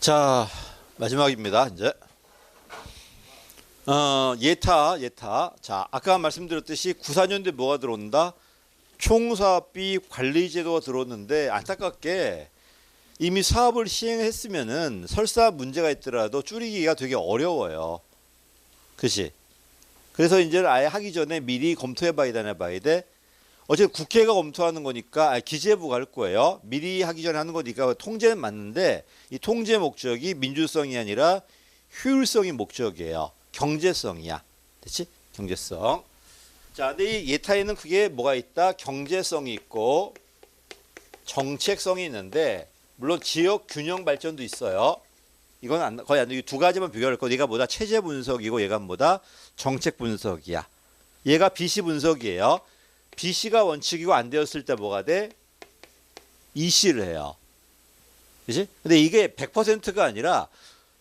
자, 마지막입니다. 이제 예타. 자, 아까 말씀드렸듯이 94년도에 뭐가 들어온다? 총사업비 관리제도가 들어오는데 안타깝게 이미 사업을 시행했으면은 설사 문제가 있더라도 줄이기가 되게 어려워요. 그치? 그래서 이제 아예 하기 전에 미리 검토해봐야 되나 봐야 돼. 어쨌든 국회가 검토하는 거니까 기재부가 할 거예요. 미리 하기 전에 하는 거니까 통제는 맞는데 이 통제 목적이 민주성이 아니라 효율성이 목적이에요. 경제성이야. 됐지? 경제성. 자, 근데 이 예타에는 그게 뭐가 있다? 경제성이 있고 정책성이 있는데 물론 지역 균형 발전도 있어요. 이건 거의 안 돼. 이 두 가지만 비교할 거. 얘가 뭐다? 체제 분석이고 얘가 뭐다? 정책 분석이야. 얘가 BC 분석이에요. BC가 원칙이고 안 되었을 때 뭐가 돼? EC를 해요. 그치? 근데 이게 100%가 아니라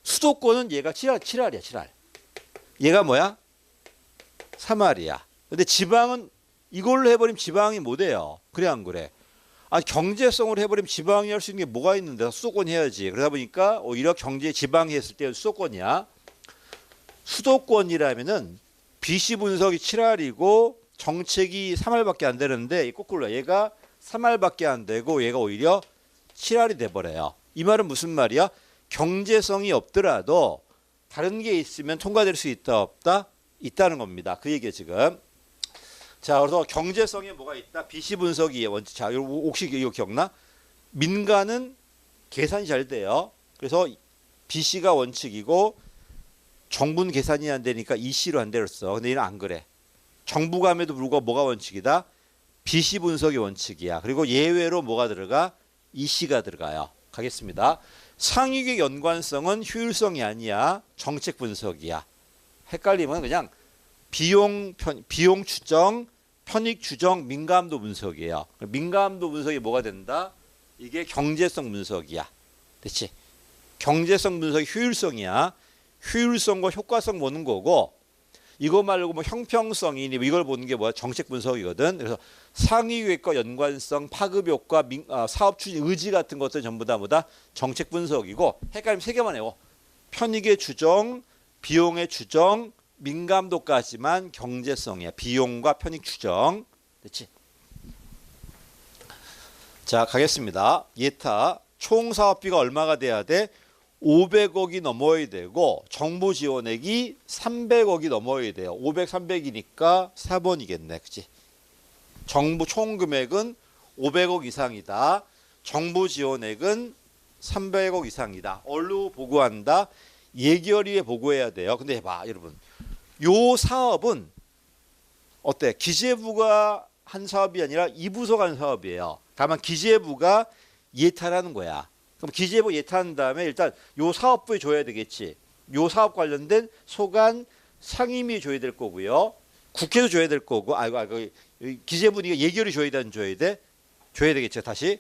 수도권은 얘가 7할이야, 7할. 얘가 뭐야? 3할이야. 근데 지방은 이걸로 해버리면 지방이 못 해요. 그래, 안 그래? 경제성으로 해버리면 지방이 할 수 있는 게 뭐가 있는데 수도권이 해야지. 그러다 보니까 오히려 경제 지방이 했을 때 수도권이야. 수도권이라면은 BC 분석이 7할이고 정책이 3할밖에 안 되는데 거꾸로 얘가 3할밖에 안 되고 얘가 오히려 7할이 돼버려요. 이 말은 무슨 말이야? 경제성이 없더라도 다른 게 있으면 통과될 수 있다 없다? 있다는 겁니다. 그 얘기에 지금. 자, 그래서 경제성에 뭐가 있다? BC 분석이 원칙. 자, 혹시 이거 기억나? 민간은 계산이 잘 돼요. 그래서 BC가 원칙이고 정부는 계산이 안 되니까 EC로 안 되었어. 근데 얘는 안 그래. 정부가 함에도 불구하고 뭐가 원칙이다? BC 분석이 원칙이야. 그리고 예외로 뭐가 들어가? EC가 들어가요. 가겠습니다. 상위계 연관성은 효율성이 아니야. 정책 분석이야. 헷갈리면 그냥 비용 추정, 편익 추정, 민감도 분석이에요. 민감도 분석이 뭐가 된다? 이게 경제성 분석이야. 됐지? 경제성 분석이 효율성이야. 효율성과 효과성 보는 거고 이거 말고 뭐 형평성이니 이걸 보는 게 뭐야? 정책 분석이거든. 그래서 상위계획과 연관성, 파급 효과, 사업 추진 의지 같은 것들 전부 다 뭐다? 정책 분석이고 헷갈리면 세 개만 해요. 편익의 추정, 비용의 추정, 민감도까지만 경제성이야. 비용과 편익 추정. 됐지? 자, 가겠습니다. 예타 총 사업비가 얼마가 돼야 돼? 500억이 넘어야 되고 정부 지원액이 300억이 넘어야 돼요. 500, 300이니까 4번이겠네. 그치? 정부 총 금액은 500억 이상이다. 정부 지원액은 300억 이상이다. 어디로 보고한다? 예결위에 보고해야 돼요. 근데 해봐, 여러분. 요 사업은 어때? 기재부가 한 사업이 아니라 이 부서가 한 사업이에요. 다만 기재부가 예타라는 거야. 그럼 기재부 예타한 다음에 일단 요 사업부에 줘야 되겠지. 요 사업 관련된 소관 상임위에 줘야 될 거고요. 국회도 줘야 될 거고. 기재부니까 예결위 줘야 돼, 안 줘야 돼? 줘야 되겠죠. 다시.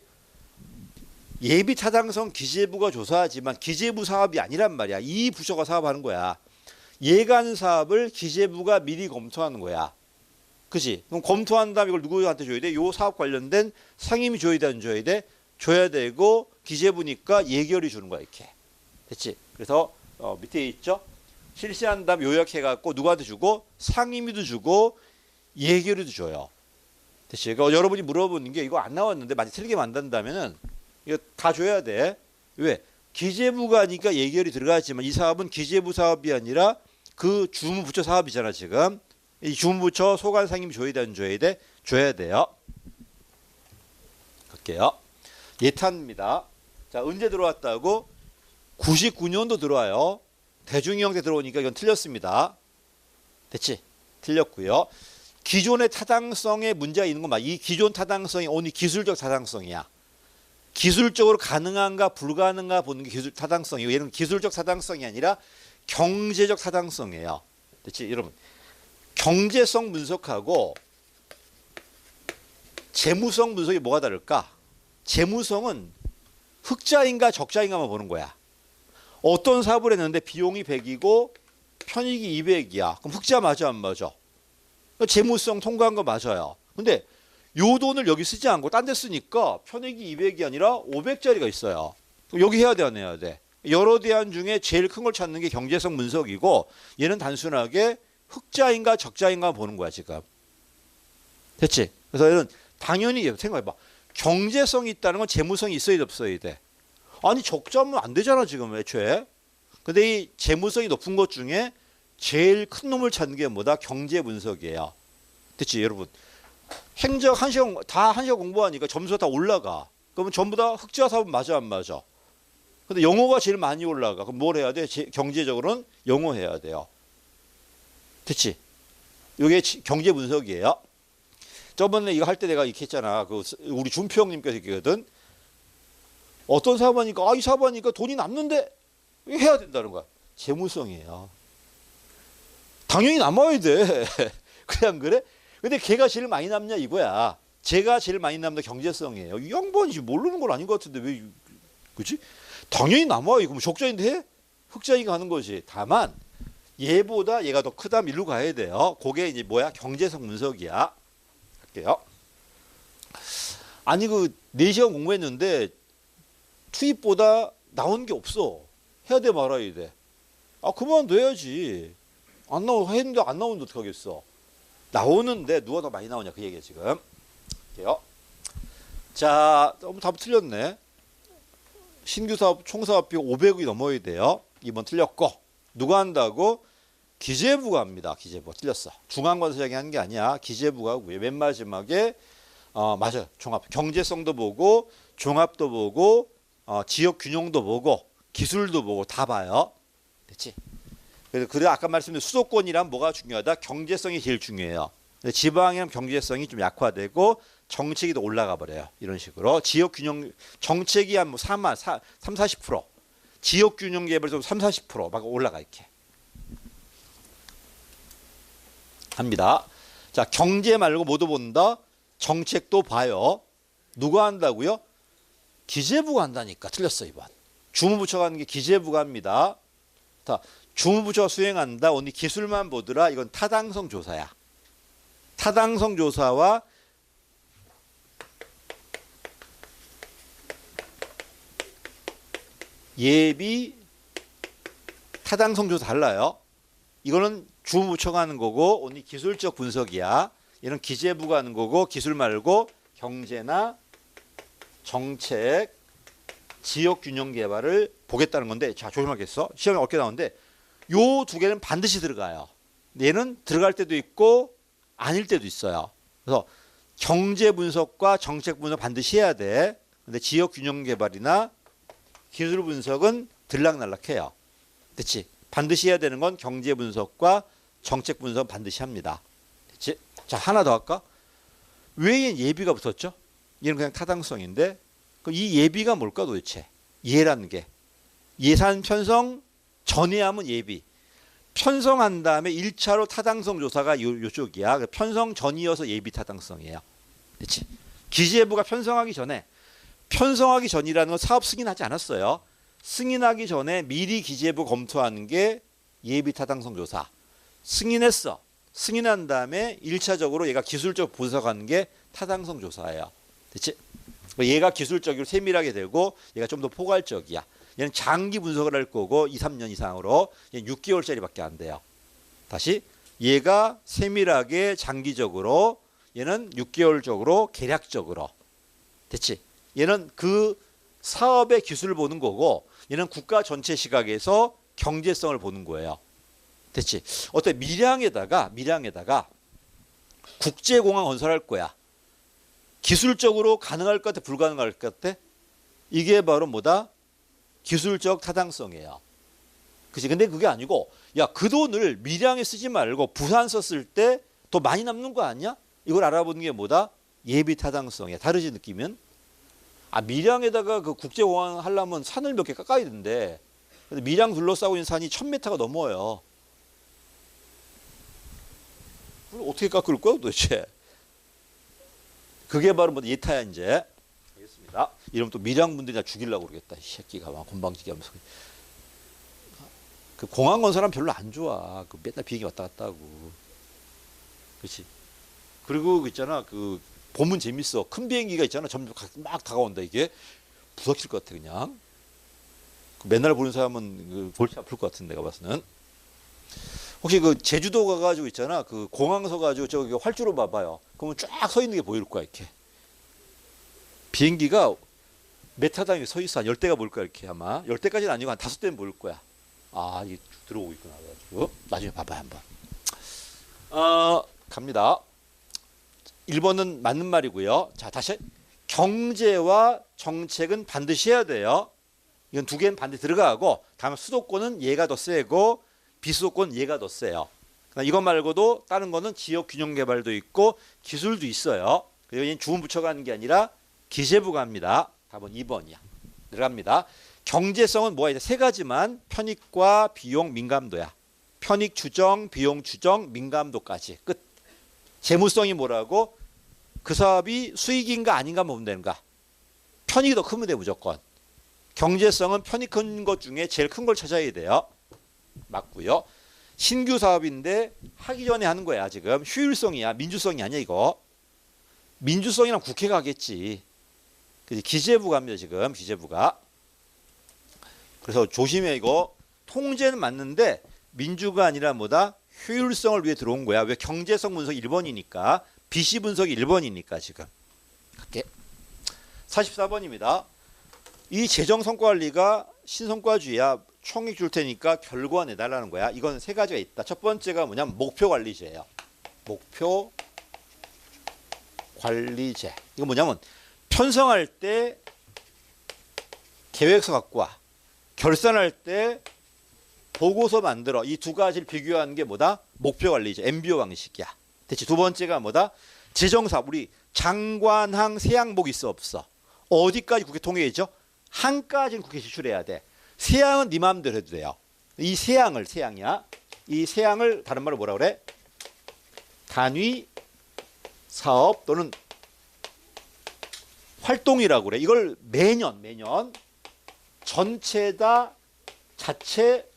예비 타당성 기재부가 조사하지만 기재부 사업이 아니란 말이야. 이 부서가 사업하는 거야. 얘가 하는 사업을 기재부가 미리 검토하는 거야. 그치? 그럼 검토한 다음에 이걸 누구한테 줘야 돼? 요 사업 관련된 상임위 줘야 돼, 안 줘야 돼? 줘야 되고 기재부니까 예결위 주는 거야. 이렇게. 됐지? 그래서 밑에 있죠? 실시한 다음 요약해갖고 누구한테 주고 상임위도 주고 예결위도 줘요. 됐지? 그러니까 여러분이 물어보는 게 이거 안 나왔는데 만약 틀리게 만든다면은 이거 다 줘야 돼. 왜? 기재부가 하니까 예결이 들어가지만 이 사업은 기재부 사업이 아니라 그 주무부처 사업이잖아 지금. 이 주무부처 소관 상임위 줘야 돼, 안 줘야 돼? 줘야 돼요. 갈게요. 예타입니다. 자, 언제 들어왔다고? 99년도 들어와요. 대중이 형태 들어오니까 이건 틀렸습니다. 됐지? 틀렸고요. 기존의 타당성에 문제가 있는 건 맞아. 이 기존 타당성이 오늘 기술적 타당성이야. 기술적으로 가능한가 불가능한가 보는 게 기술 타당성이고 얘는 기술적 타당성이 아니라 경제적 타당성이에요. 됐지? 여러분. 경제성 분석하고 재무성 분석이 뭐가 다를까? 재무성은 흑자인가 적자인가만 보는 거야. 어떤 사업을 했는데 비용이 100이고 편익이 200이야. 그럼 흑자 맞아, 안 맞아? 재무성 통과한 거 맞아요. 근데 요 돈을 여기 쓰지 않고 딴 데 쓰니까 편익이 200이 아니라 500짜리가 있어요. 여기 해야 돼, 안 해야 돼? 여러 대안 중에 제일 큰 걸 찾는 게 경제성 분석이고 얘는 단순하게 흑자인가 적자인가 보는 거야 지금. 됐지? 그래서 얘는 당연히 생각해봐. 경제성이 있다는 건 재무성이 있어야 돼 없어야 돼? 아니 적자면 안 되잖아 지금 애초에. 근데 이 재무성이 높은 것 중에 제일 큰 놈을 찾는 게 뭐다? 경제 분석이에요. 됐지 여러분? 행적 한 시간 다 한 시간 공부하니까 점수가 다 올라가. 그러면 전부 다 흑자 사업 맞아 안 맞아? 근데 영어가 제일 많이 올라가. 그럼 뭘 해야 돼? 경제적으로는 영어 해야 돼요. 됐지? 이게 경제 분석이에요. 저번에 이거 할 때 내가 이렇게 했잖아. 그 우리 준표 형님께서 얘기하거든. 어떤 사업하니까 이 사업하니까 돈이 남는데 해야 된다는 거야. 재무성이에요. 당연히 남아야 돼. 그래 안 그래? 근데 걔가 제일 많이 남냐 이거야. 제가 제일 많이 남는 경제성이에요. 이 양반이 모르는 건 아닌 것 같은데 왜 그치? 당연히 남아요. 이거 뭐 적자인데 해? 흑자이가 하는 거지. 다만 얘보다 얘가 더 크다면 일로 가야 돼요. 그게 이제 뭐야? 경제성 분석이야. 할게요. 아니 그 4시간 공부했는데 투입보다 나온 게 없어. 해야 돼 말아야 돼. 그만둬야지. 안 나오 했는데 안 나오는데 어떡하겠어. 나오는데 누가 더 많이 나오냐 그 얘기야 지금. 할게요. 자, 너무 답 틀렸네. 신규 사업 총사업비가 500억이 넘어야 돼요. 2번 틀렸고 누가 한다고? 기재부가 합니다. 기재부가 틀렸어. 중앙건설장이 한 게 아니야. 기재부가 하고요. 맨 마지막에 맞아요. 종합 경제성도 보고 종합도 보고 지역 균형도 보고 기술도 보고 다 봐요. 됐지? 그래 아까 말씀드린 수도권이란 뭐가 중요하다? 경제성이 제일 중요해요. 지방이랑 경제성이 좀 약화되고 정책이 더 올라가 버려요. 이런 식으로 지역 균형 정책이 한 뭐 3, 40%, 지역 균형 개발 좀 3, 40%막 올라가 이렇게 합니다. 자, 경제 말고 뭐도 본다? 정책도 봐요. 누가 한다고요? 기재부가 한다니까. 틀렸어 이번. 주무부처가 하는 게 기재부가 합니다. 자, 주무부처가 수행한다. 언니 기술만 보더라. 이건 타당성 조사야. 타당성 조사와 예비 타당성 조사 달라요. 이거는 주무부처가 하는 거고 언니 기술적 분석이야. 얘는 기재부가 하는 거고 기술 말고 경제나 정책, 지역 균형 개발을 보겠다는 건데 자 조심하겠어. 시험에 어렵게 나오는데 요 두 개는 반드시 들어가요. 얘는 들어갈 때도 있고 아닐 때도 있어요. 그래서 경제 분석과 정책 분석 반드시 해야 돼. 근데 지역 균형 개발이나 기술 분석은 들락날락해요. 됐지? 반드시 해야 되는 건 경제 분석과 정책 분석 반드시 합니다. 됐지? 자, 하나 더 할까? 왜 얘는 예비가 붙었죠? 얘는 그냥 타당성인데 그럼 이 예비가 뭘까 도대체? 예라는 게 예산 편성 전에 하면 예비. 편성한 다음에 1차로 타당성 조사가 요쪽이야. 편성 전이어서 예비 타당성이에요. 그렇지? 기재부가 편성하기 전이라는 건 사업 승인하지 않았어요. 승인하기 전에 미리 기재부 검토하는 게 예비 타당성 조사. 승인했어. 승인한 다음에 1차적으로 얘가 기술적 분석하는 게 타당성 조사예요. 그렇지? 얘가 기술적으로 세밀하게 되고 얘가 좀 더 포괄적이야. 얘는 장기 분석을 할 거고 2, 3년 이상으로 얘는 6개월짜리밖에 안 돼요. 다시 얘가 세밀하게 장기적으로 얘는 6개월적으로 계략적으로 됐지? 얘는 그 사업의 기술을 보는 거고 얘는 국가 전체 시각에서 경제성을 보는 거예요. 됐지? 어때? 밀양에다가 국제공항 건설할 거야. 기술적으로 가능할 것 같아? 불가능할 것 같아? 이게 바로 뭐다? 기술적 타당성이에요. 그치? 근데 그게 아니고 야, 그 돈을 밀양에 쓰지 말고 부산 썼을 때 더 많이 남는 거 아니야? 이걸 알아보는 게 뭐다? 예비 타당성이야. 다르지 느낌은? 밀양에다가 그 국제공항 하려면 산을 몇 개 깎아야 되는데 근데 밀양 둘러싸고 있는 산이 1000m가 넘어요. 그걸 어떻게 깎을 거야 도대체? 그게 바로 뭐 예타야 이제. 알겠습니다. 이러면 또 밀양 분들이 나 죽이려고 그러겠다. 이 새끼가 막 건방지게 하면서. 그 공항 건설하면 별로 안 좋아. 그 맨날 비행기 왔다 갔다 하고. 그렇지. 그리고 그 있잖아. 그 보면 재밌어. 큰 비행기가 있잖아. 점점 막 다가온다 이게. 부서질 것 같아 그냥. 맨날 보는 사람은 골치 아플 것 같은데, 내가 봐서는. 혹시 그 제주도 가가지고 있잖아. 그 공항서 가지고 저기 활주로 봐봐요. 그러면 쫙 서 있는 게 보일 거야, 이렇게. 비행기가 몇 타당에 서 있어. 한 10대가 보일 거야, 이렇게 아마. 10대까지는 아니고 한 5대는 보일 거야. 아, 이게 쭉 들어오고 있구나. 가지고 나중에 봐봐요, 한번. 갑니다. 1번은 맞는 말이고요. 자, 다시. 경제와 정책은 반드시 해야 돼요. 이건 두 개는 반드시 들어가고, 다음 수도권은 얘가 더 세고, 비수도권 얘가 더 세요. 이것 말고도 다른 거는 지역 균형 개발도 있고 기술도 있어요. 그리고 얘는 주문 부처가 하는 게 아니라 기재부가 합니다. 답은 2번이야. 들어갑니다. 경제성은 뭐가 있냐? 세 가지만 편익과 비용 민감도야. 편익 추정, 비용 추정, 민감도까지 끝. 재무성이 뭐라고? 그 사업이 수익인가 아닌가 보면 되는가. 편익이 더 크면 돼 무조건. 경제성은 편익 큰 것 중에 제일 큰 걸 찾아야 돼요. 맞고요. 신규 사업인데 하기 전에 하는 거야 지금. 효율성이야. 민주성이 아니야 이거. 민주성이랑 국회가 하겠지. 기재부가 합니다 지금. 기재부가. 그래서 조심해 이거. 통제는 맞는데 민주가 아니라 뭐다? 효율성을 위해 들어온 거야. 왜? 경제성 분석 1번이니까. 비시 분석이 1번이니까 지금. 갈게. 44번입니다. 이 재정성과관리가 신성과주의야. 총익 줄 테니까 결과 내달라는 거야. 이건 세 가지가 있다. 첫 번째가 뭐냐면 목표관리제예요. 목표관리제. 이건 뭐냐면 편성할 때 계획서 갖고 와. 결산할 때 보고서 만들어. 이 두 가지를 비교하는 게 뭐다? 목표관리제. MBO 방식이야. 대체 두 번째가 뭐다? 재정사업. 우리 장관항 세항복 있어 없어? 어디까지 국회 통해야죠? 항까지는 국회 제출해야 돼. 세항은 네 마음대로 해도 돼요. 이 세항이야. 이 세항을 다른 말로 뭐라 그래? 단위 사업 또는 활동이라고 그래. 이걸 매년 전체 다 자체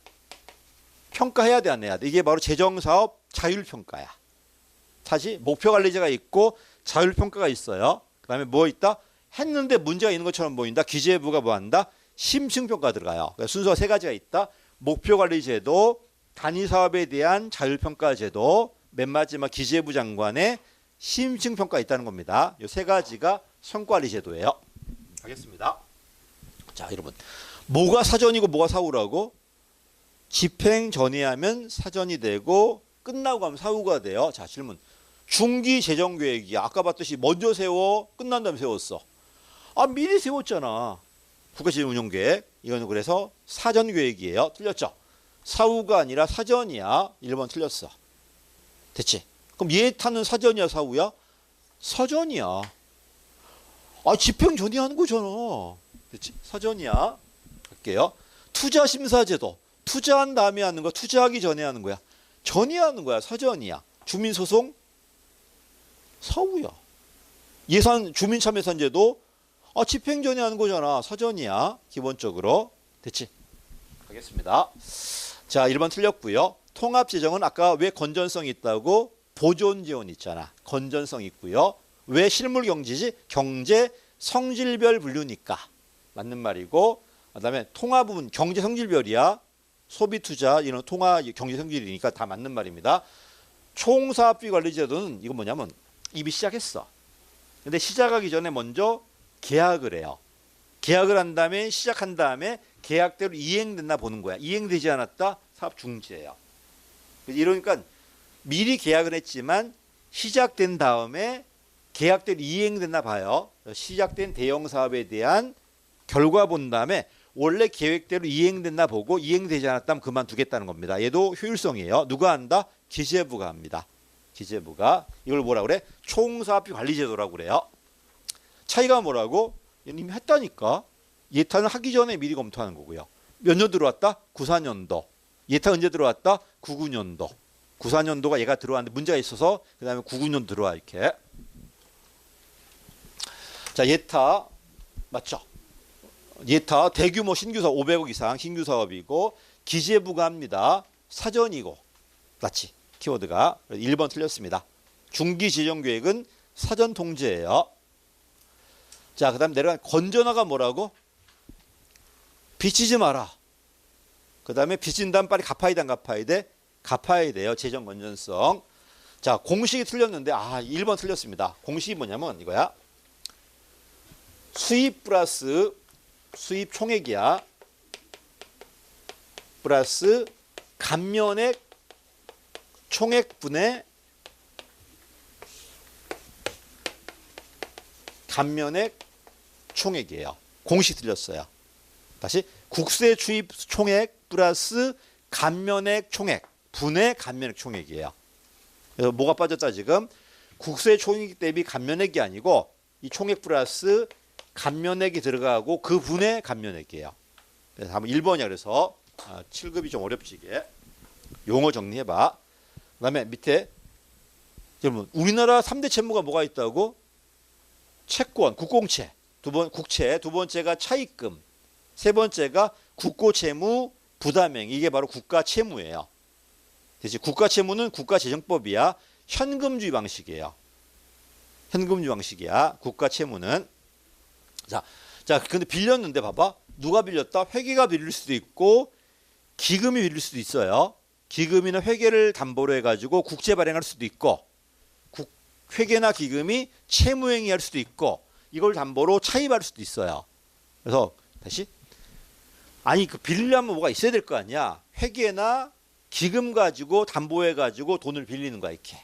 평가해야 돼, 안 해야 돼? 이게 바로 재정사업 자율평가야. 사실 목표관리제가 있고 자율평가가 있어요. 그 다음에 뭐 있다? 했는데 문제가 있는 것처럼 보인다. 기재부가 뭐 한다? 심층평가 들어가요. 그러니까 순서가 세 가지가 있다. 목표관리제도, 단위사업에 대한 자율평가제도, 맨 마지막 기재부 장관의 심층평가 있다는 겁니다. 이 세 가지가 성과관리제도예요. 하겠습니다. 자, 여러분. 뭐가 사전이고 뭐가 사후라고? 집행 전에 하면 사전이 되고 끝나고 가면 사후가 돼요. 자, 질문. 중기 재정 계획이야. 아까 봤듯이 먼저 세워, 끝난 다음에 세웠어. 아, 미리 세웠잖아. 국가재정운영계획. 이거는 그래서 사전계획이에요. 틀렸죠? 사후가 아니라 사전이야. 1번 틀렸어. 됐지? 그럼 예타는 사전이야, 사후야? 사전이야. 아, 집행 전에 하는 거잖아. 됐지? 사전이야. 할게요. 투자심사제도. 투자한 다음에 하는 거야? 투자하기 전에 하는 거야? 전에 하는 거야. 사전이야. 주민소송? 사후야. 예산, 주민참여예산제도? 아, 집행 전에 하는 거잖아. 사전이야. 기본적으로. 됐지? 가겠습니다. 자, 1번 틀렸고요. 통합재정은 아까 왜 건전성이 있다고? 보존지원 있잖아. 건전성 있고요. 왜 실물경제지? 경제 성질별 분류니까. 맞는 말이고, 그다음에 통화 부분 경제 성질별이야. 소비 투자 이런 통화 경제 성질이니까 다 맞는 말입니다. 총사업비 관리제도는 이건 뭐냐면 이미 시작했어. 근데 시작하기 전에 먼저 계약을 해요. 계약을 한 다음에 시작한 다음에 계약대로 이행됐나 보는 거야. 이행되지 않았다? 사업 중지예요. 이러니까 미리 계약을 했지만 시작된 다음에 계약대로 이행됐나 봐요. 시작된 대형 사업에 대한 결과 본 다음에 원래 계획대로 이행됐나 보고 이행되지 않았다면 그만두겠다는 겁니다. 얘도 효율성이에요. 누가 한다? 기재부가 합니다. 기재부가. 이걸 뭐라 그래? 총사업비 관리제도라고 그래요. 차이가 뭐라고? 이미 했다니까. 예타는 하기 전에 미리 검토하는 거고요. 몇 년 들어왔다? 94년도. 예타 언제 들어왔다? 99년도. 94년도가 얘가 들어왔는데 문제가 있어서 그 다음에 99년도 들어와 이렇게. 자, 예타 맞죠? 예타 대규모 신규 사업 500억 이상 신규 사업이고 기재부가 합니다. 사전이고 맞지? 키워드가 1번 틀렸습니다. 중기재정계획은 사전 통제예요. 자, 그 다음 내려간 건전화가 뭐라고? 빚지지 마라. 그 다음에 빚진 다음 빨리 갚아야 돼, 안 갚아야 돼? 갚아야 돼요. 재정 건전성. 자, 공식이 틀렸는데 1번 틀렸습니다. 공식이 뭐냐면 이거야. 수입 플러스 수입 총액이야. 플러스 감면액 총액분의 감면액 총액이에요. 공식 틀렸어요. 다시 국세 추입 총액 플러스 감면액 총액 분의 감면액 총액이에요. 그래서 뭐가 빠졌다 지금? 국세 총액 대비 감면액이 아니고 이 총액 플러스 감면액이 들어가고 그 분의 감면액이에요. 그래서 한번 1번이야. 그래서 7급이 좀 어렵지 이게. 용어 정리해봐. 그 다음에 밑에 여러분 우리나라 3대 채무가 뭐가 있다고? 채권, 국공채, 국채, 두 번째가 차입금, 세 번째가 국고채무, 부담행. 이게 바로 국가채무예요. 그치? 국가채무는 국가재정법이야. 현금주의 방식이에요. 현금주의 방식이야. 국가채무는. 자, 근데 빌렸는데 봐봐. 누가 빌렸다? 회계가 빌릴 수도 있고 기금이 빌릴 수도 있어요. 기금이나 회계를 담보로 해가지고 국채 발행할 수도 있고 회계나 기금이 채무행위할 수도 있고 이걸 담보로 차입할 수도 있어요. 그래서 다시 아니 그 빌리려면 뭐가 있어야 될 거 아니야. 회계나 기금 가지고 담보해 가지고 돈을 빌리는 거야 이렇게.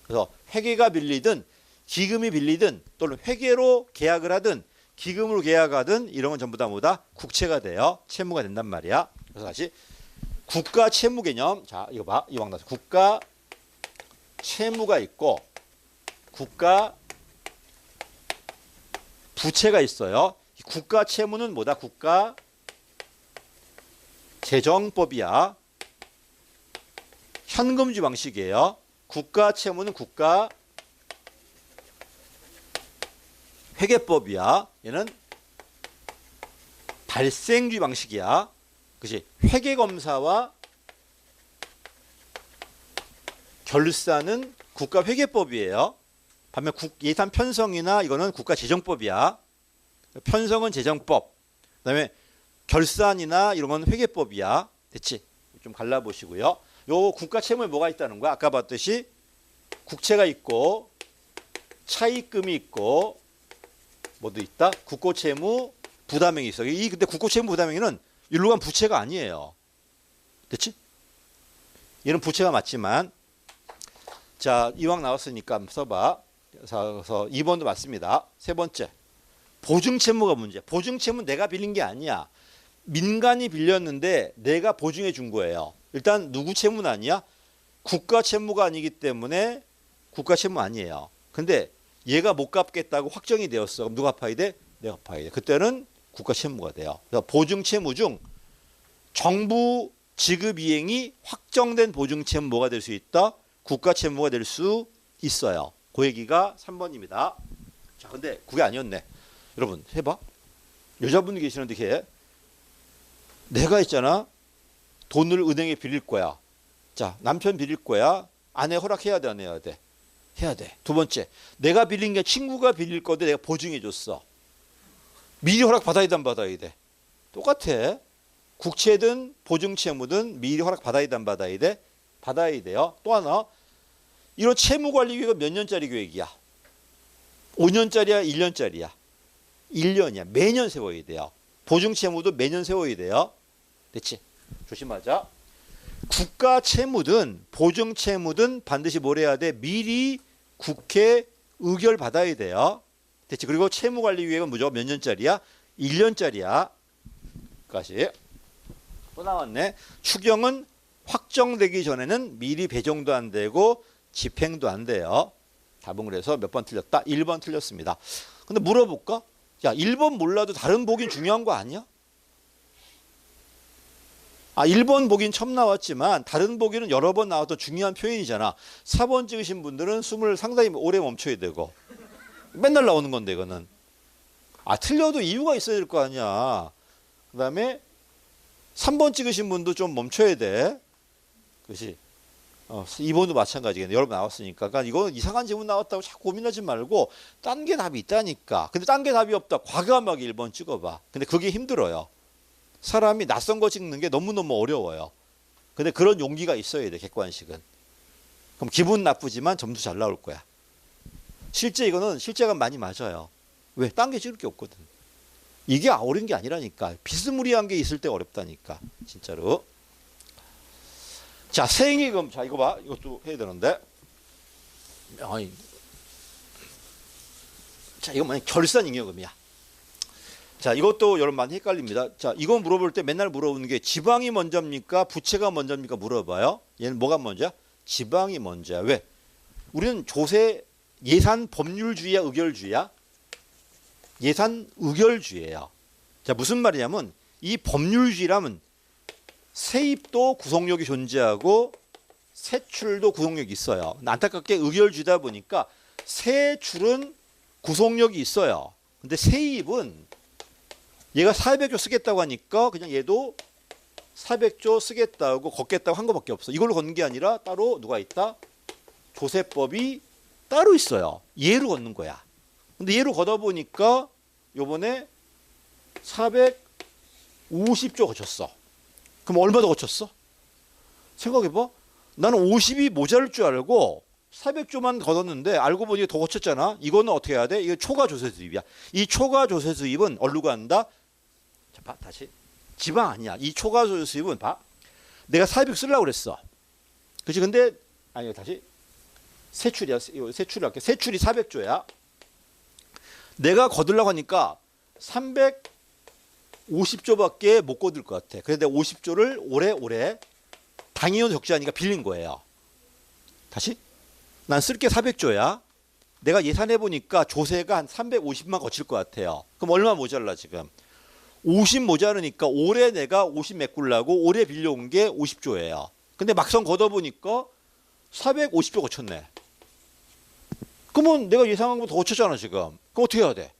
그래서 회계가 빌리든 기금이 빌리든 또는 회계로 계약을 하든 기금으로 계약하든 이런 건 전부 다 뭐다? 국채가 돼요. 채무가 된단 말이야. 그래서 다시 국가 채무 개념. 자, 이거 봐. 이왕 나서 국가 채무가 있고 국가 부채가 있어요. 국가 채무는 뭐다? 국가 재정법이야. 현금주의 방식이에요. 국가 채무는 국가 회계법이야. 얘는 발생주의 방식이야. 그치? 회계검사와 결산은 국가회계법이에요. 반면 예산 편성이나 이거는 국가재정법이야. 편성은 재정법. 그다음에 결산이나 이런 건 회계법이야. 됐지? 좀 갈라보시고요. 요 국가채무에 뭐가 있다는 거야? 아까 봤듯이 국채가 있고 차입금이 있고 뭐도 있다? 국고채무 부담행위 있어. 근데 국고채무 부담행위는 일로 간 부채가 아니에요. 됐지? 얘는 부채가 맞지만 자, 이왕 나왔으니까 한번 써봐. 그래서 2번도 맞습니다. 세 번째. 보증채무가 문제. 보증채무는 내가 빌린 게 아니야. 민간이 빌렸는데 내가 보증해 준 거예요. 일단 누구 채무는 아니야? 국가 채무가 아니기 때문에 국가 채무 아니에요. 근데 얘가 못 갚겠다고 확정이 되었어. 그럼 누가 갚아야 돼? 내가 갚아야 돼. 그때는 국가 채무가 돼요. 그래서 보증 채무 중 정부 지급 이행이 확정된 보증 채무 뭐가 될 수 있다? 국가 채무가 될 수 있어요. 그 얘기가 3번입니다. 자, 근데 그게 아니었네. 여러분 해봐. 여자분이 계시는데 걔 내가 있잖아. 돈을 은행에 빌릴 거야. 자, 남편 빌릴 거야. 아내 허락해야 돼, 안 해야 돼? 해야 돼. 두 번째, 내가 빌린 게 친구가 빌릴 건데 내가 보증해 줬어. 미리 허락 받아야 돼, 안 받아야 돼? 똑같아. 국채든 보증채무든 미리 허락 받아야 돼, 안 받아야 돼? 받아야 돼요. 또 하나, 이런 채무관리 계획은 몇 년짜리 계획이야? 5년짜리야, 1년짜리야? 1년이야. 매년 세워야 돼요. 보증채무도 매년 세워야 돼요. 됐지? 조심하자. 국가 채무든 보증 채무든 반드시 뭘 해야 돼? 미리 국회 의결 받아야 돼요. 됐지? 그리고 채무관리위원회는 무조건 몇 년짜리야? 1년짜리야. 까지. 또 나왔네. 추경은 확정되기 전에는 미리 배정도 안 되고 집행도 안 돼요. 답은 그래서 몇 번 틀렸다? 1번 틀렸습니다. 근데 물어볼까? 야, 1번 몰라도 다른 보긴 중요한 거 아니야? 1번 보긴 처음 나왔지만 다른 보기는 여러 번 나왔던 중요한 표현이잖아. 4번 찍으신 분들은 숨을 상당히 오래 멈춰야 되고 맨날 나오는 건데 이거는. 틀려도 이유가 있어야 될 거 아니야. 그 다음에 3번 찍으신 분도 좀 멈춰야 돼. 그렇지? 2번도 마찬가지겠네. 여러 번 나왔으니까. 그러니까 이거 이상한 질문 나왔다고 자꾸 고민하지 말고 딴 게 답이 있다니까. 근데 딴 게 답이 없다. 과감하게 1번 찍어봐. 근데 그게 힘들어요. 사람이 낯선 거 찍는 게 너무너무 어려워요. 근데 그런 용기가 있어야 돼, 객관식은. 그럼 기분 나쁘지만 점수 잘 나올 거야. 실제 이거는 실제가 많이 맞아요. 왜? 딴 게 찍을 게 없거든. 이게 어려운 게 아니라니까. 비스무리한 게 있을 때 어렵다니까. 진짜로. 자, 세행이금. 자, 이거 봐. 이것도 해야 되는데. 아니. 자, 이거 만약 결산잉여금이야. 자, 이것도 여러분 많이 헷갈립니다. 자, 이거 물어볼 때 맨날 물어보는 게 지방이 먼저입니까? 부채가 먼저입니까? 물어봐요. 얘는 뭐가 먼저야? 지방이 먼저야. 왜? 우리는 조세 예산 법률주의야, 의결주의야? 예산 의결주의예요. 자, 무슨 말이냐면 이 법률주의라면 세입도 구속력이 존재하고 세출도 구속력이 있어요. 안타깝게 의결주의다 보니까 세출은 구속력이 있어요. 근데 세입은 얘가 400조 쓰겠다고 하니까 그냥 얘도 400조 쓰겠다고 걷겠다고 한 거밖에 없어. 이걸로 걷는 게 아니라 따로 누가 있다? 조세법이 따로 있어요. 얘로 걷는 거야. 근데 얘로 걷어 보니까 요번에 450조 거쳤어. 그럼 얼마 더 거쳤어? 생각해봐. 나는 50이 모자랄 줄 알고 400조만 걷었는데 알고 보니 더 거쳤잖아. 이거는 어떻게 해야 돼? 이거 초과 조세 수입이야. 이 초과 조세 수입은 어디로 간다? 자, 봐, 다시. 지방 아니야. 이 초과 조세 수입은 봐. 내가 400 쓰려고 그랬어. 그치? 근데 아니 다시 세출이야. 세출이 할게. 세출이 400조야. 내가 거들려고 하니까 350조밖에 못 거둘 것 같아. 그래서 내가 50조를 오래 당연히 적지 않으니까 빌린 거예요. 다시. 난 쓸 게 400조야. 내가 예산해 보니까 조세가 한 350만 거칠 것 같아요. 그럼 얼마 모자라 지금? 50 모자르니까 올해 내가 50 메꾸려고 올해 빌려온 게 50조예요. 근데 막상 걷어보니까 450조 거쳤네. 그러면 내가 예상한 것보다 더 거쳤잖아 지금. 그럼 어떻게 해야 돼?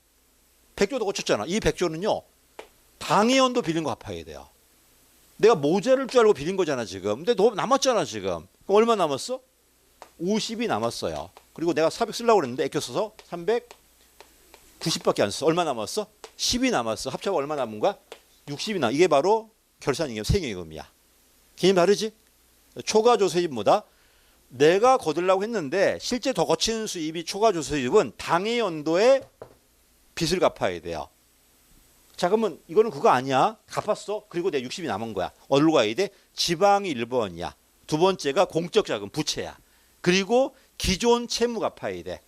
100조 더 거쳤잖아. 이 100조는요. 당해연도 빌린 거 갚아야 돼요. 내가 모자랄 줄 알고 빌린 거잖아 지금. 근데 더 남았잖아 지금. 그럼 얼마 남았어? 50이 남았어요. 그리고 내가 400 쓰려고 그랬는데 아껴 써서 390밖에 안 썼어. 얼마 남았어? 10이 남았어. 합쳐가 얼마 남은 거야? 60이 남. 이게 바로 결산잉여, 세액잉여금이야. 개념 다르지? 초과조세입보다 내가 거들라고 했는데 실제 더 거치는 수입이 초과조세입은 당해 연도에 빚을 갚아야 돼요. 자, 그러면 이거는 그거 아니야. 갚았어. 그리고 내 60이 남은 거야. 어디로 가야 돼? 지방이 1번이야. 두 번째가 공적 자금, 부채야. 그리고 기존 채무 갚아야 돼.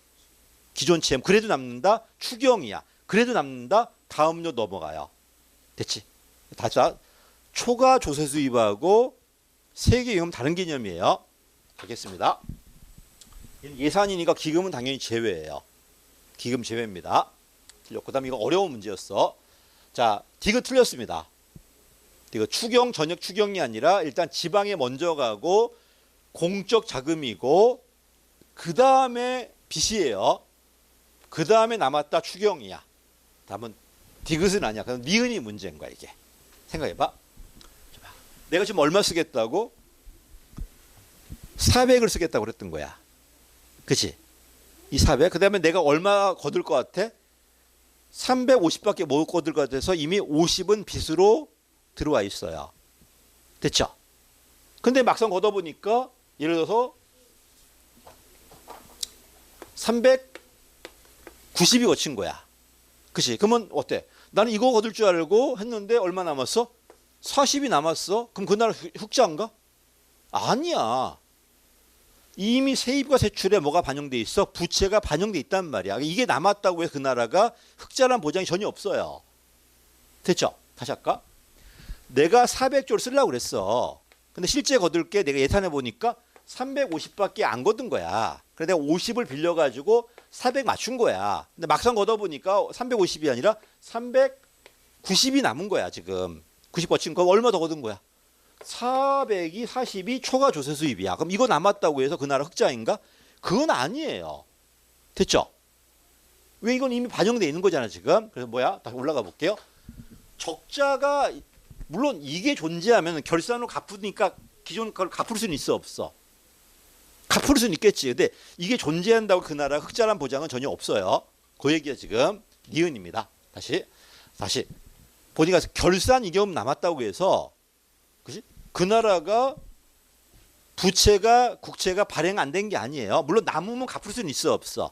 기존 채무. 그래도 남는다. 추경이야. 그래도 남는다. 다음 요 넘어가요. 됐지? 다시 초과 조세 수입하고 세액잉여금 다른 개념이에요. 알겠습니다. 예산이니까 기금은 당연히 제외예요. 기금 제외입니다. 그 다음에 이거 어려운 문제였어. 자, 디귿 틀렸습니다. 이거 추경, 전역 추경이 아니라 일단 지방에 먼저 가고 공적 자금이고 그 다음에 빚이에요. 그 다음에 남았다 추경이야. 다음은 디귿은 아니야. 그럼 니은이 문제인 거야 이게. 생각해봐. 내가 지금 얼마 쓰겠다고? 400을 쓰겠다고 그랬던 거야. 그치? 이 400. 그 다음에 내가 얼마 거둘 것 같아? 350밖에 못 거둘 것 같아서 이미 50은 빚으로 들어와 있어요. 됐죠? 근데 막상 걷어보니까 예를 들어서 390이 거친 거야. 그치? 그러면 어때? 나는 이거 거둘 줄 알고 했는데 얼마 남았어? 40이 남았어? 그럼 그날 흑자인가? 아니야. 이미 세입과 세출에 뭐가 반영돼 있어? 부채가 반영돼 있단 말이야. 이게 남았다고 해서 그 나라가 흑자란 보장이 전혀 없어요. 됐죠? 다시 할까? 내가 400조를 쓰려고 그랬어. 근데 실제 거둘 게 내가 예산해 보니까 350밖에 안 거둔 거야. 그래서 내가 50을 빌려가지고 400 맞춘 거야. 근데 막상 걷어보니까 350이 아니라 390이 남은 거야 지금. 90 거친 거 얼마 더 거둔 거야? 400이 40이 초과 조세 수입이야. 그럼 이거 남았다고 해서 그 나라 흑자인가? 그건 아니에요. 됐죠? 왜 이건 이미 반영돼 있는 거잖아 지금. 그래서 뭐야? 다시 올라가 볼게요. 적자가 물론 이게 존재하면 결산으로 갚으니까 기존 걸 갚을 수는 있어 없어? 갚을 수는 있겠지. 근데 이게 존재한다고 그 나라 흑자란 보장은 전혀 없어요. 그 얘기가 지금 니은입니다. 다시 보니까 결산 이계금 남았다고 해서 그지? 그 나라가 부채가 국채가 발행 안 된 게 아니에요. 물론 남으면 갚을 수는 있어 없어.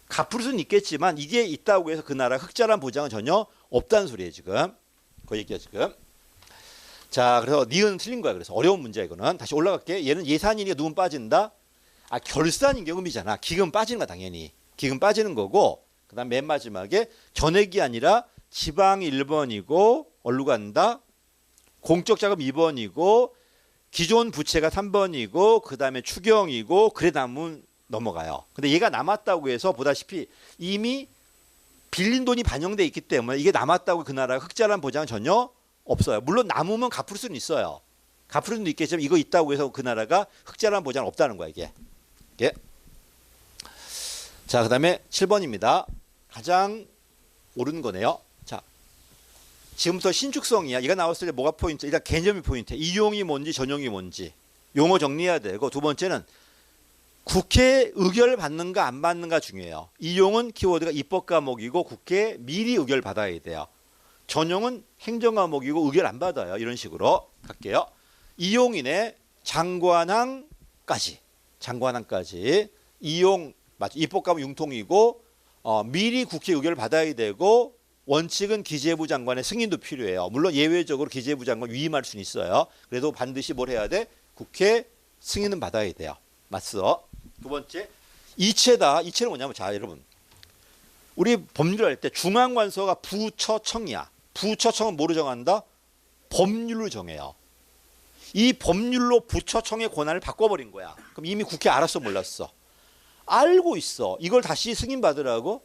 갚을 수는 있겠지만 이게 있다고 해서 그 나라 흑자란 보장은 전혀 없다는 소리예요 지금. 그 얘기야 지금. 자, 그래서 니은 틀린 거야. 그래서 어려운 문제야 이거는. 다시 올라갈게. 얘는 예산이니까 누군 빠진다. 아, 결산임금이잖아. 기금 빠지는 거야 당연히. 기금 빠지는 거고. 그다음 맨 마지막에 전액이 아니라 지방 1번이고 어디로 간다? 공적 자금 2번이고 기존 부채가 3번이고 그다음에 추경이고 그래 남은 넘어가요. 근데 얘가 남았다고 해서 보다시피 이미 빌린 돈이 반영돼 있기 때문에 이게 남았다고 그 나라가 흑자란 보장은 전혀 없어요. 물론 남으면 갚을 수는 있어요. 갚을 수는 있겠지만 이거 있다고 해서 그 나라가 흑자란 보장은 없다는 거야 이게. 예. 자, 그다음에 7번입니다. 가장 옳은 거네요. 자, 지금부터 신축성이야. 이거 나왔을 때 뭐가 포인트? 일단 개념이 포인트. 이용이 뭔지 전용이 뭔지 용어 정리해야 되고 두 번째는 국회 의결 받는가 안 받는가 중요해요. 이용은 키워드가 입법 과목이고 국회 미리 의결 받아야 돼요. 전용은 행정 과목이고 의결 안 받아요. 이런 식으로 갈게요. 이용인의 장관항까지. 장관항까지. 이용 맞죠? 입법 과목 융통이고 미리 국회 의결을 받아야 되고 원칙은 기재부 장관의 승인도 필요해요. 물론 예외적으로 기재부 장관 위임할 수는 있어요. 그래도 반드시 뭘 해야 돼? 국회 승인은 받아야 돼요. 맞어. 두 번째, 이체다. 이체는 뭐냐면 자 여러분 우리 법률을 할 때 중앙관서가 부처청이야. 부처청은 뭐로 정한다? 법률로 정해요. 이 법률로 부처청의 권한을 바꿔버린 거야. 그럼 이미 국회 알았어 몰랐어? 알고 있어. 이걸 다시 승인받으라고?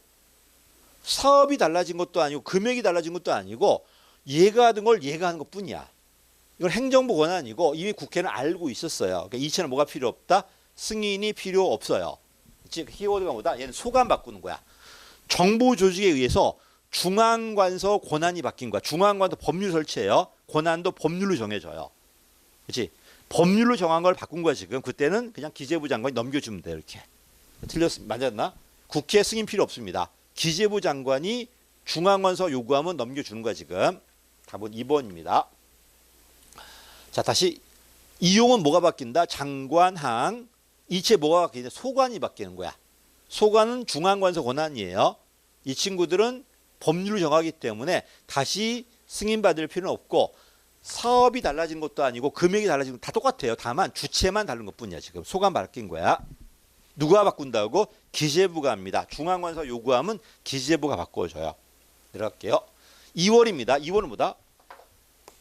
사업이 달라진 것도 아니고 금액이 달라진 것도 아니고 얘가 하던 걸 얘가 하는 것뿐이야. 이건 행정부 권한이고 이미 국회는 알고 있었어요. 그러니까 이체는 뭐가 필요 없다? 승인이 필요 없어요. 즉 키워드가 뭐다? 얘는 소관 바꾸는 거야. 정부 조직에 의해서 중앙관서 권한이 바뀐 거야. 중앙관서 법률 설치해요. 권한도 법률로 정해져요. 그렇지? 법률로 정한 걸 바꾼 거야 지금. 그때는 그냥 기재부 장관이 넘겨주면 돼 이렇게. 틀렸습니다. 맞았나? 국회 승인 필요 없습니다. 기재부 장관이 중앙관서 요구하면 넘겨주는 거야 지금. 답은 2번입니다. 자, 다시 이용은 뭐가 바뀐다? 장관항. 이체 뭐가 바뀌냐? 소관이 바뀌는 거야. 소관은 중앙관서 권한이에요. 이 친구들은 법률을 정하기 때문에 다시 승인받을 필요는 없고 사업이 달라진 것도 아니고 금액이 달라진 건 다 똑같아요. 다만 주체만 다른 것뿐이야 지금. 소관 바뀐 거야. 누가 바꾼다고? 기재부가 합니다. 중앙관서 요구하면 기재부가 바꿔줘요. 내려갈게요. 2월입니다. 2월은 뭐다?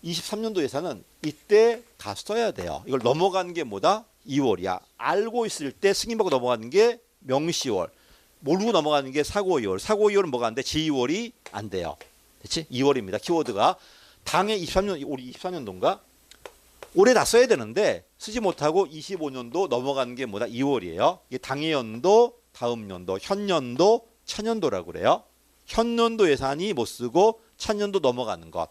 23년도 예산은 이때 다 써야 돼요. 이걸 넘어가는 게 뭐다? 2월이야. 알고 있을 때 승인받고 넘어가는 게 명시월. 모르고 넘어가는 게 사고 2월. 사고 2월은 뭐가 안 돼? 제2월이 안 돼요. 됐지? 2월입니다. 키워드가. 당해 23년, 우리 24년도인가? 올해 다 써야 되는데 쓰지 못하고 25년도 넘어가는 게 뭐다? 2월이에요. 이게 당해 연도, 다음 연도, 현년도, 차년도라고 그래요. 현년도 예산이 못 쓰고 차년도 넘어가는 것.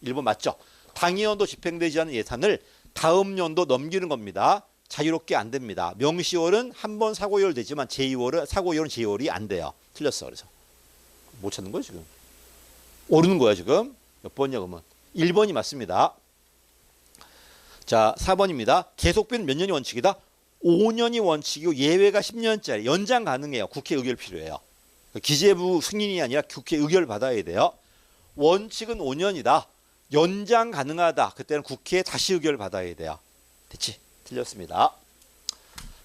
1번 맞죠? 당해 연도 집행되지 않은 예산을 다음 연도 넘기는 겁니다. 자유롭게 안 됩니다. 명시월은 한 번 사고 2월 되지만 제2월은 사고 2월은 제2월이 안 돼요. 틀렸어. 그래서 못 찾는 거야 지금. 오르는 거야 지금. 몇 번이야 그러면? 1번이 맞습니다. 자, 4번입니다. 계속비는 몇 년이 원칙이다? 5년이 원칙이고 예외가 10년짜리. 연장 가능해요. 국회 의결 필요해요. 기재부 승인이 아니라 국회 의결 받아야 돼요. 원칙은 5년이다. 연장 가능하다. 그때는 국회에 다시 의결 받아야 돼요. 됐지? 틀렸습니다.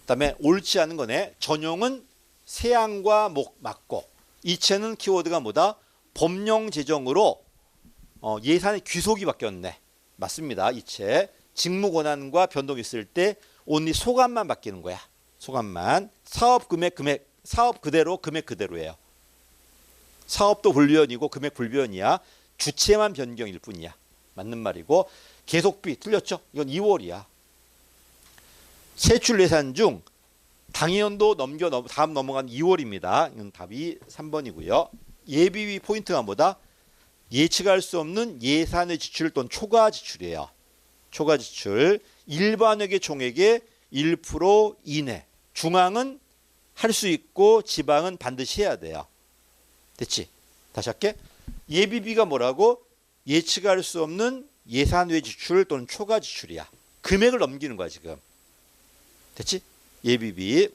그다음에 옳지 않은 거네. 전용은 세양과 맞고 이체는 키워드가 뭐다? 법령 제정으로 예산의 귀속이 바뀌었네. 맞습니다. 이체. 직무 권한과 변동이 있을 때 온리 소관만 바뀌는 거야. 소관만. 사업 금액 사업 그대로 금액 그대로예요. 사업도 불변이고 금액 불변이야. 주체만 변경일 뿐이야. 맞는 말이고 계속비 틀렸죠? 이건 2월이야. 세출 예산 중 당해연도 다음 넘어간 2월입니다. 이건 답이 3번이고요. 예비비 포인트가 뭐다? 예측할 수 없는 예산의 지출 또는 초과 지출이에요. 초과 지출. 일반회계 총액의 1% 이내. 중앙은 할 수 있고 지방은 반드시 해야 돼요. 됐지? 다시 할게. 예비비가 뭐라고? 예측할 수 없는 예산 외 지출 또는 초과 지출이야. 금액을 넘기는 거야 지금. 됐지? 예비비.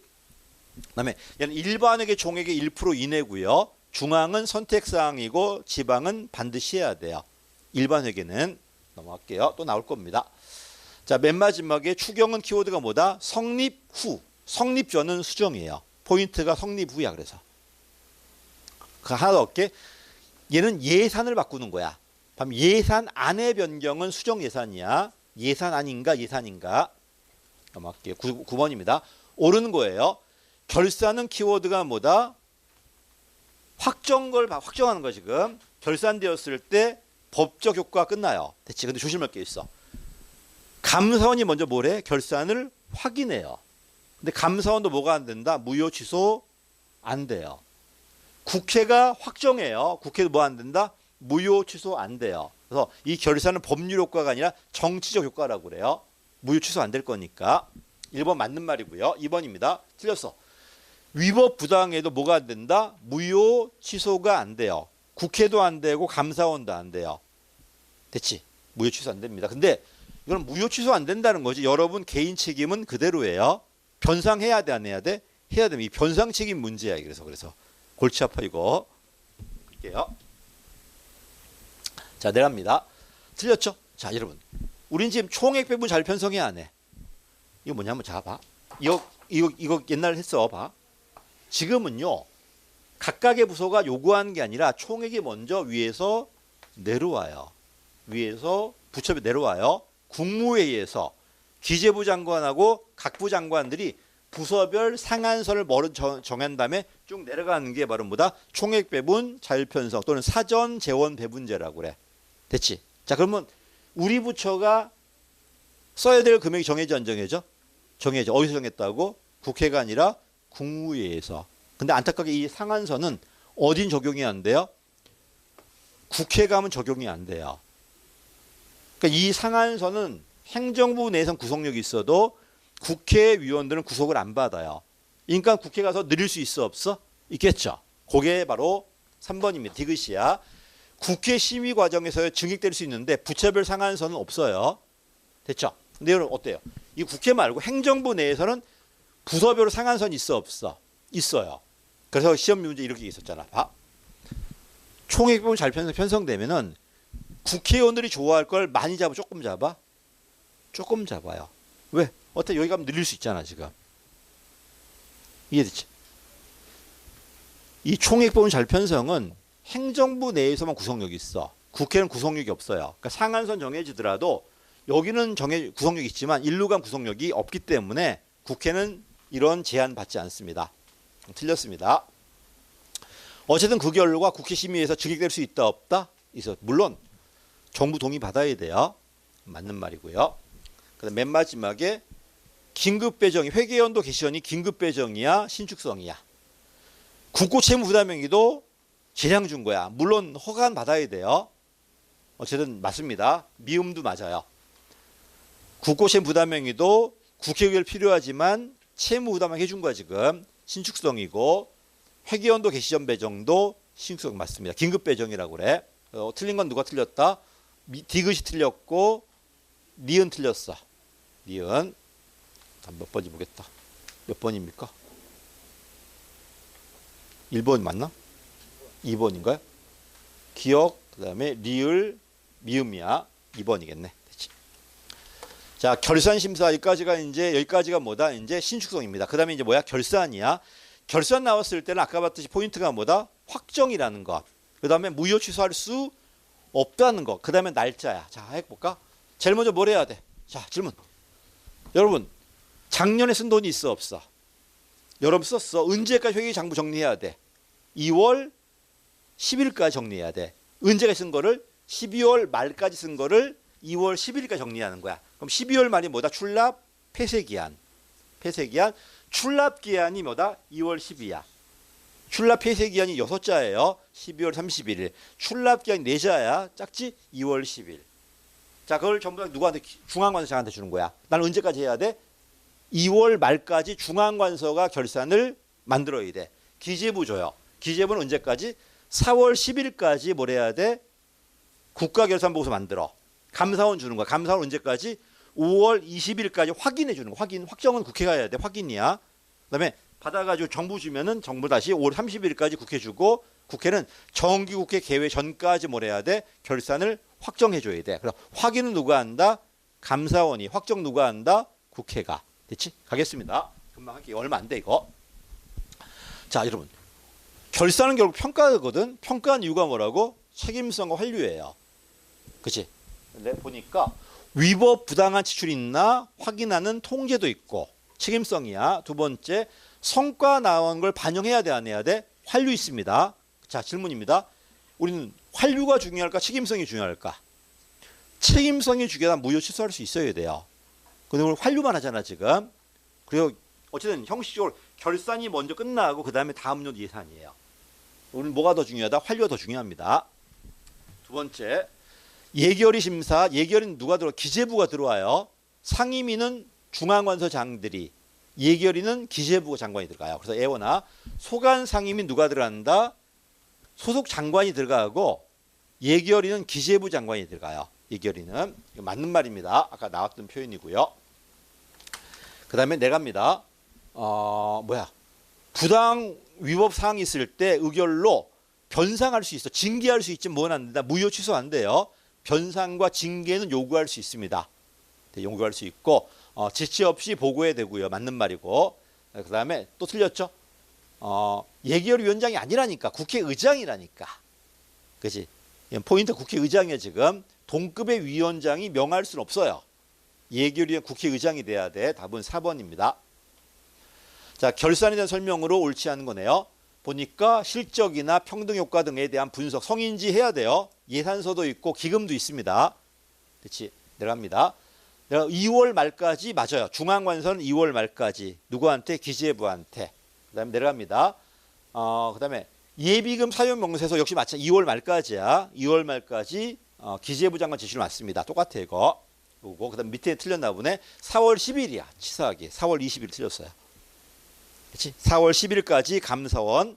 그다음에 얘는 일반회계 총액의 1% 이내고요. 중앙은 선택사항이고 지방은 반드시 해야 돼요. 일반회계는 넘어갈게요. 또 나올 겁니다. 자, 맨 마지막에 추경은 키워드가 뭐다? 성립 후. 성립 전은 수정이에요. 포인트가 성립 후야. 그래서 그 하나 더 할게. 얘는 예산을 바꾸는 거야. 그럼 예산 안의 변경은 수정 예산이야. 예산 아닌가 예산인가. 넘어갈게요. 9번입니다. 옳은 거예요. 결산은 키워드가 뭐다? 확정하는 거 지금. 결산되었을 때 법적 효과가 끝나요. 됐지? 근데 조심할 게 있어. 감사원이 먼저 뭐래? 결산을 확인해요. 근데 감사원도 뭐가 안 된다? 무효 취소 안 돼요. 국회가 확정해요. 국회도 뭐 안 된다? 무효 취소 안 돼요. 그래서 이 결산은 법률 효과가 아니라 정치적 효과라고 그래요. 무효 취소 안 될 거니까. 1번 맞는 말이고요. 2번입니다. 틀렸어. 위법 부당해도 뭐가 안 된다? 무효 취소가 안 돼요. 국회도 안 되고 감사원도 안 돼요. 됐지? 무효 취소 안 됩니다. 근데 이건 무효 취소 안 된다는 거지. 여러분 개인 책임은 그대로예요. 변상해야 돼, 안 해야 돼? 해야 됩니다. 이 변상 책임 문제야. 그래서 골치 아파 이거. 할게요. 자, 내려갑니다. 틀렸죠? 자, 여러분. 우린 지금 총액 배분 잘 편성해 안 해? 이거 뭐냐면 자, 봐. 이거 옛날 했어. 봐. 지금은요. 각각의 부서가 요구하는 게 아니라 총액이 먼저 위에서 내려와요. 위에서 부처에 내려와요. 국무회의에서 기재부 장관하고 각부 장관들이 부서별 상한선을 정한 다음에 쭉 내려가는 게 바로 뭐다? 총액 배분 자율편성 또는 사전 재원 배분제라고 그래. 됐지? 자, 그러면 우리 부처가 써야 될 금액이 정해져 안 정해져? 정해져. 어디서 정했다고? 국회가 아니라 국무회의에서. 근데 안타깝게 이 상한선은 어딘 적용이 안 돼요? 국회 가면 적용이 안 돼요. 그러니까 이 상한선은 행정부 내에선 구속력이 있어도 국회의원들은 구속을 안 받아요. 그러니까 국회 가서 늘릴 수 있어 없어? 있겠죠. 그게 바로 3번입니다. 디귿이야. 국회 심의 과정에서 증액될 수 있는데 부처별 상한선은 없어요. 됐죠? 근데 여러분 어때요? 이 국회 말고 행정부 내에서는 부서별로 상한선이 있어 없어? 있어요. 그래서 시험 문제 이렇게 있었잖아. 봐. 총액 배분 잘 편성되면은 국회의원들이 좋아할 걸 많이 잡아, 조금 잡아? 조금 잡아요. 왜? 어때? 여기 가면 늘릴 수 있잖아, 지금. 이해됐지? 이 총액 배분 잘 편성은 행정부 내에서만 구속력이 있어. 국회는 구속력이 없어요. 그러니까 상한선 정해지더라도 여기는 구속력이 있지만 일루간 구속력이 없기 때문에 국회는 이런 제한 받지 않습니다. 틀렸습니다. 어쨌든 그 결과 국회 심의에서 증액될 수 있다 없다? 있어. 물론 정부 동의 받아야 돼요. 맞는 말이고요. 그다음 맨 마지막에 긴급 배정이 회계연도 개시연이 긴급 배정이야, 신축성이야. 국고 채무 부담 명의도 재량 준 거야. 물론 허가는 받아야 돼요. 어쨌든 맞습니다. 미음도 맞아요. 국고 채무 부담 명의도 국회 의결 필요하지만 채무 부담만 해준 거야 지금. 신축성이고 회계연도 개시점 배정도 신축성 맞습니다. 긴급 배정이라고 그래. 틀린 건 누가 틀렸다? 디귿이 틀렸고 니은 틀렸어. 니은. 몇 번이 보겠다. 몇 번입니까? 1번 맞나? 2번인가요? 기억, 그 다음에 리을, 미음이야. 2번이겠네. 됐지. 자, 결산심사 여기까지가 뭐다? 이제 신축성입니다. 그 다음에 이제 뭐야? 결산이야. 결산 나왔을 때는 아까 봤듯이 포인트가 뭐다? 확정이라는 것. 그 다음에 무효 취소할 수 없다는 것. 그 다음에 날짜야. 자, 해볼까? 제일 먼저 뭘 해야 돼? 자, 질문. 여러분, 작년에 쓴 돈이 있어 없어? 여러분 썼어. 언제까지 회계장부 정리해야 돼? 2월 10일까지 정리해야 돼. 언제까지 쓴 거를? 12월 말까지 쓴 거를 2월 10일까지 정리하는 거야. 그럼 12월 말이 뭐다? 출납 폐쇄기한. 폐쇄기한. 출납기한이 뭐다? 2월 10일이야. 출납 폐쇄기한이 6자예요. 12월 31일. 출납기한이 4자야. 작지? 2월 10일. 자, 그걸 전부 다 누구한테? 중앙관서장한테 주는 거야. 나는 언제까지 해야 돼? 2월 말까지 중앙관서가 결산을 만들어야 돼. 기재부 줘요. 기재부는 언제까지? 4월 10일까지 뭘 해야 돼? 국가결산보고서 만들어. 감사원 주는 거야. 감사원 언제까지? 5월 20일까지 확인해 주는 거. 확정은 국회가 해야 돼. 확인이야. 그다음에 받아가지고 정부 주면은 정부 다시 5월 30일까지 국회 주고 국회는 정기국회 개회 전까지 뭘 해야 돼? 결산을 확정해 줘야 돼. 그래서 확인은 누가 한다? 감사원이. 확정 누가 한다? 국회가. 됐지? 가겠습니다. 금방 할게요. 얼마 안 돼 이거. 자, 여러분. 결산은 결국 평가거든. 평가한 이유가 뭐라고? 책임성과 환류예요. 그치? 근데 보니까 위법 부당한 지출이 있나 확인하는 통제도 있고 책임성이야. 두 번째, 성과 나온 걸 반영해야 돼, 안 해야 돼? 환류 있습니다. 자, 질문입니다. 우리는 환류가 중요할까? 책임성이 중요할까? 책임성이 중요하다 무효 취소할 수 있어야 돼요. 근데 오늘 환류만 하잖아 지금. 그리고 어쨌든 형식적으로 결산이 먼저 끝나고 그 다음에 다음 년 예산이에요. 오늘 뭐가 더 중요하다? 환류가 더 중요합니다. 두 번째, 예결위 심사. 예결위는 누가 들어와? 기재부가 들어와요. 상임위는 중앙관서장들이, 예결위는 기재부 장관이 들어가요. 그래서 애원아, 소관 상임위 누가 들어간다? 소속 장관이 들어가고 예결위는 기재부 장관이 들어가요. 예결위는. 이거 맞는 말입니다. 아까 나왔던 표현이고요. 그 다음에 내갑니다. 부당 위법 사항이 있을 때 의결로 변상할 수 있어. 징계할 수 있지 뭐는 안 된다. 무효 취소 안 돼요. 변상과 징계는 요구할 수 있습니다. 요구할 수 있고 지체 없이 보고해야 되고요. 맞는 말이고. 그 다음에 또 틀렸죠. 예결위원장이 아니라니까. 국회의장이라니까. 그렇지? 포인트 국회의장이야 지금. 동급의 위원장이 명할 수는 없어요. 예결위원 국회의장이 돼야 돼. 답은 4번입니다. 자, 결산에 대한 설명으로 옳지 않은 거네요. 보니까 실적이나 평등효과 등에 대한 분석, 성인지 해야 돼요. 예산서도 있고 기금도 있습니다. 그렇지? 내려갑니다. 내가 2월 말까지 맞아요. 중앙관서는 2월 말까지. 누구한테? 기재부한테. 그 다음에 내려갑니다. 그 다음에 예비금 사용명세서 역시 마찬가지 2월 말까지야. 2월 말까지 기재부 장관 지시를 맞습니다. 똑같아 이거. 그 다음 밑에 틀렸나 보네. 4월 10일이야. 치사하게. 4월 20일 틀렸어요. 그렇지? 4월 10일까지 감사원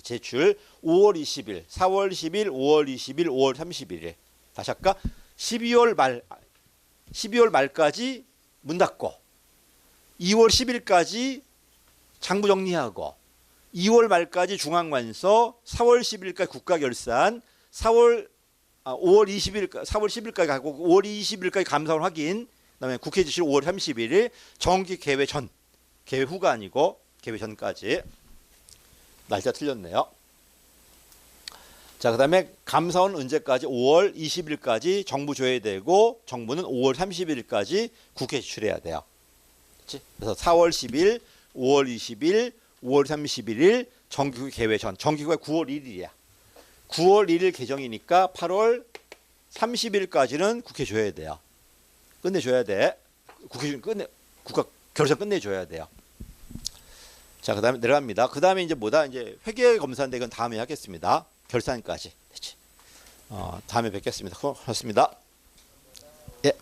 제출. 5월 20일, 4월 10일, 5월 20일, 5월 31일. 다시 할까? 12월 말까지 문 닫고 2월 10일까지 장부 정리하고 2월 말까지 중앙관서, 4월 10일까지 국가결산, 5월 10일까지 하고 5월 20일까지 감사원 확인, 그다음에 국회 지시 5월 31일 정기 개회 전, 개회 후가 아니고 개회 전까지. 날짜 틀렸네요. 자, 그다음에 감사원은 언제까지? 5월 20일까지 정부 줘야 되고 정부는 5월 30일까지 국회 지출해야 돼요. 그렇지? 그래서 4월 10일, 5월 20일, 5월 31일 정기국회 개회 전. 정기국회 9월 1일이야. 9월 1일 개정이니까 8월 30일까지는 국회 줘야 돼요. 끝내줘야 돼. 국가 결산 끝내줘야 돼요. 자, 그다음에 내려갑니다. 그다음에 이제 뭐다? 이제 회계 검사인데 이건 다음에 하겠습니다. 결산까지. 됐지? 다음에 뵙겠습니다. 고맙습니다. 예.